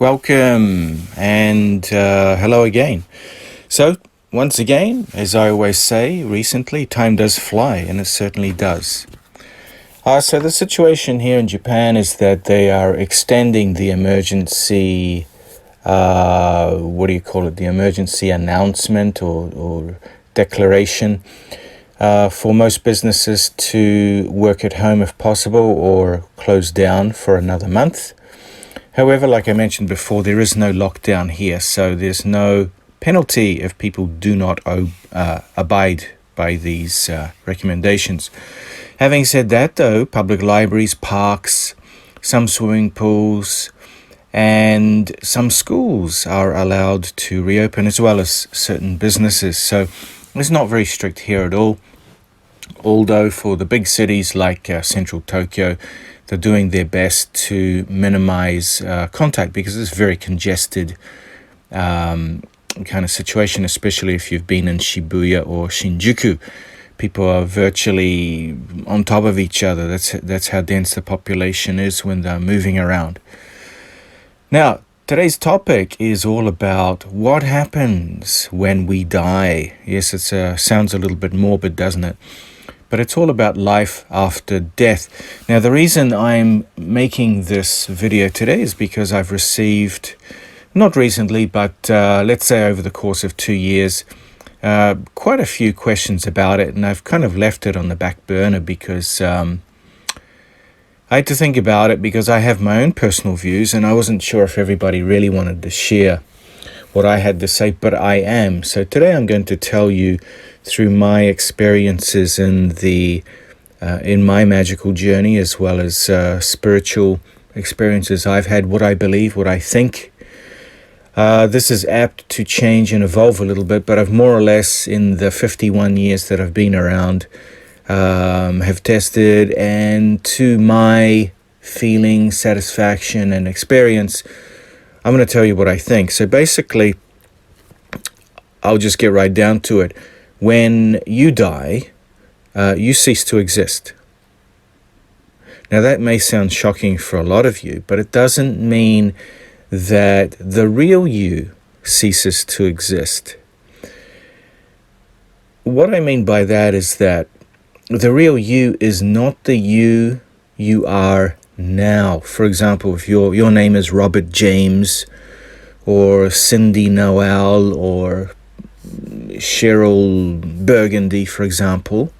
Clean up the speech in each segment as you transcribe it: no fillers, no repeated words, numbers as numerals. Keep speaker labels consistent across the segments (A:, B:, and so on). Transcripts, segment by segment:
A: Welcome and hello again. So, once again, as I always say recently, time does fly, and it certainly does. So, the situation here in Japan is that they are extending the emergency, the emergency announcement or declaration for most businesses to work at home if possible or close down for another month. However, like I mentioned before, there is no lockdown here, so there's no penalty if people do not abide by these recommendations. Having said that, though, public libraries, parks, some swimming pools, and some schools are allowed to reopen, as well as certain businesses. So it's not very strict here at all. Although for the big cities like central Tokyo, they're doing their best to minimize contact because it's a very congested kind of situation, especially if you've been in Shibuya or Shinjuku. People are virtually on top of each other. That's how dense the population is when they're moving around. Now, today's topic is all about what happens when we die. Yes, it sounds a little bit morbid, doesn't it? But it's all about life after death. Now, the reason I'm making this video today is because I've received, not recently, but let's say over the course of 2 years, quite a few questions about it. And I've kind of left it on the back burner because I had to think about it because I have my own personal views and I wasn't sure if everybody really wanted to share what I had to say, but I am. So today I'm going to tell you through my experiences in my magical journey, as well as spiritual experiences I've had, what I believe, what I think. This is apt to change and evolve a little bit, but I've more or less, in the 51 years that I've been around, have tested, and to my feeling, satisfaction, and experience, I'm going to tell you what I think. So basically, I'll just get right down to it. When you die, you cease to exist. Now, that may sound shocking for a lot of you, but it doesn't mean that the real you ceases to exist. What I mean by that is that the real you is not the you are now. For example, if your name is Robert James or Cindy Noel or Cheryl Burgundy, for example,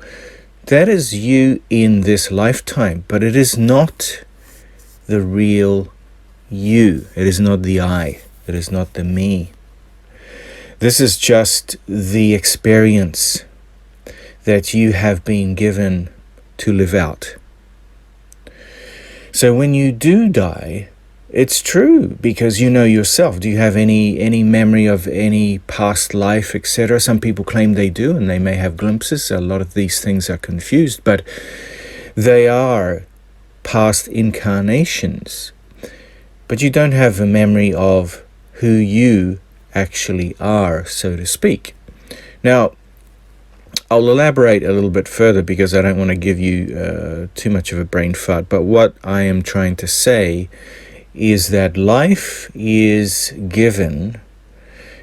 A: that is you in this lifetime, but it is not the real you. It is not the I. It is not the me. This is just the experience that you have been given to live out. So when you do die, it's true because you know yourself. Do you have any memory of any past life, etc.? Some people claim they do, and they may have glimpses. A lot of these things are confused, but they are past incarnations. But you don't have a memory of who you actually are, so to speak. Now, I'll elaborate a little bit further because I don't want to give you too much of a brain fart. But what I am trying to say is that life is given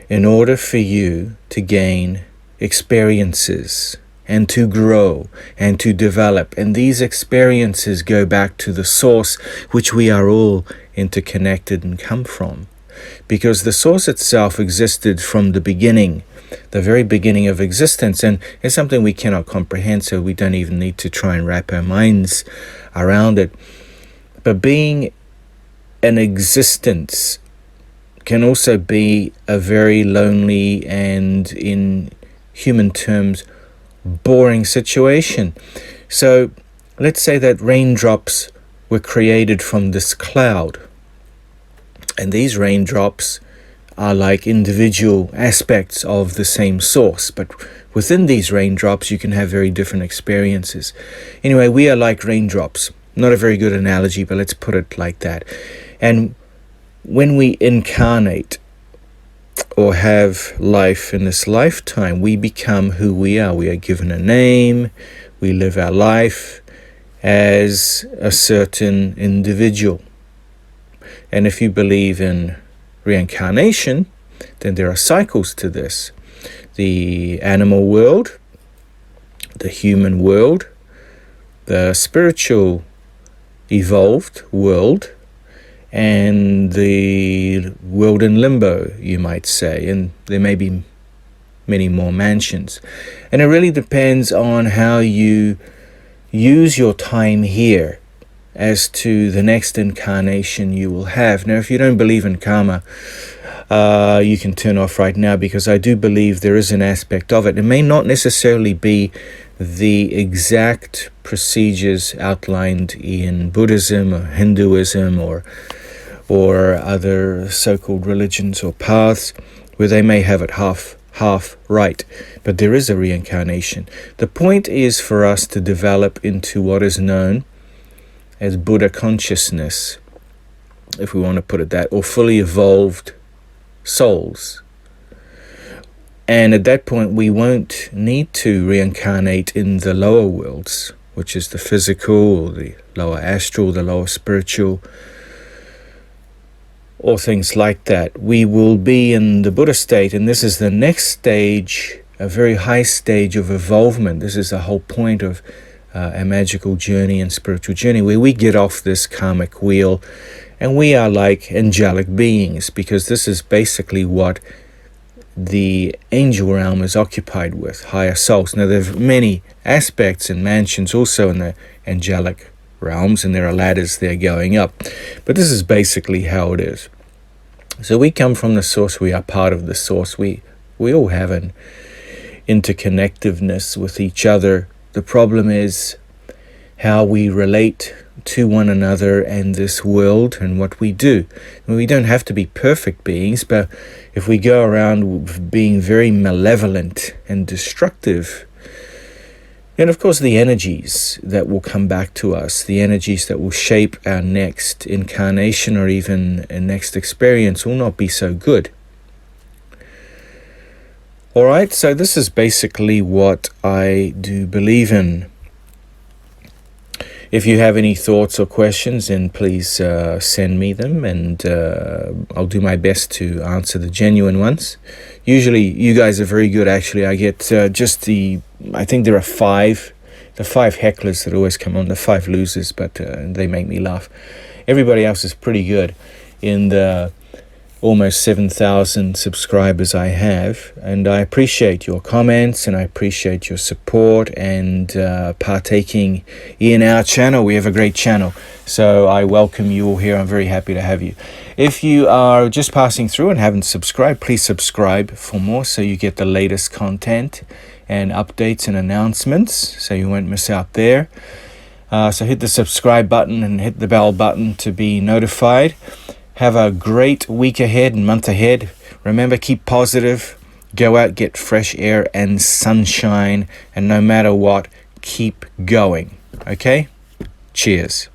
A: in order for you to gain experiences and to grow and to develop. And these experiences go back to the source, which we are all interconnected and come from. Because the source itself existed from the beginning, the very beginning of existence, and it's something we cannot comprehend, so we don't even need to try and wrap our minds around it. But being an existence can also be a very lonely and, in human terms, boring situation. So let's say that raindrops were created from this cloud, and these raindrops are like individual aspects of the same source, but within these raindrops you can have very different experiences. Anyway, we are like raindrops. Not a very good analogy, but let's put it like that. And when we incarnate or have life in this lifetime, we become who we are. We are given a name. We live our life as a certain individual. And if you believe in reincarnation, then there are cycles to this. The animal world, the human world, the spiritual evolved world, and the world in limbo, you might say. And there may be many more mansions. And it really depends on how you use your time here as to the next incarnation you will have. Now, if you don't believe in karma, you can turn off right now, because I do believe there is an aspect of it. It may not necessarily be the exact procedures outlined in Buddhism or Hinduism or other so-called religions or paths, where they may have it half right, but there is a reincarnation. The point is for us to develop into what is known as Buddha consciousness, if we want to put it that, or fully evolved souls. And at that point, we won't need to reincarnate in the lower worlds, which is the physical, or the lower astral, the lower spiritual, or things like that. We will be in the Buddha state, and this is the next stage, a very high stage of evolvement. This is the whole point of a magical journey and spiritual journey, where we get off this karmic wheel and we are like angelic beings, because this is basically what the angel realm is occupied with, higher souls. Now, there are many aspects and mansions also in the angelic realms, and there are ladders there going up, but this is basically how it is. So we come from the source, we are part of the source, we all have an interconnectiveness with each other. The problem is how we relate to one another and this world and what we do. And we don't have to be perfect beings, but if we go around being very malevolent and destructive, and of course the energies that will come back to us, the energies that will shape our next incarnation or even a next experience, will not be so good. Alright, so this is basically what I do believe in. If you have any thoughts or questions, then please send me them, and I'll do my best to answer the genuine ones. Usually you guys are very good, actually. I get I think there are the five hecklers that always come on, the 5 losers, but they make me laugh. Everybody else is pretty good in the almost 7,000 subscribers I have, and I appreciate your comments and I appreciate your support and partaking in our channel. We have a great channel, so I welcome you all here. I'm very happy to have you. If you are just passing through and haven't subscribed, please subscribe for more, so you get the latest content and updates and announcements, so you won't miss out there. So hit the subscribe button and hit the bell button to be notified. Have a great week ahead and month ahead. Remember, keep positive. Go out, get fresh air and sunshine. And no matter what, keep going. Okay? Cheers.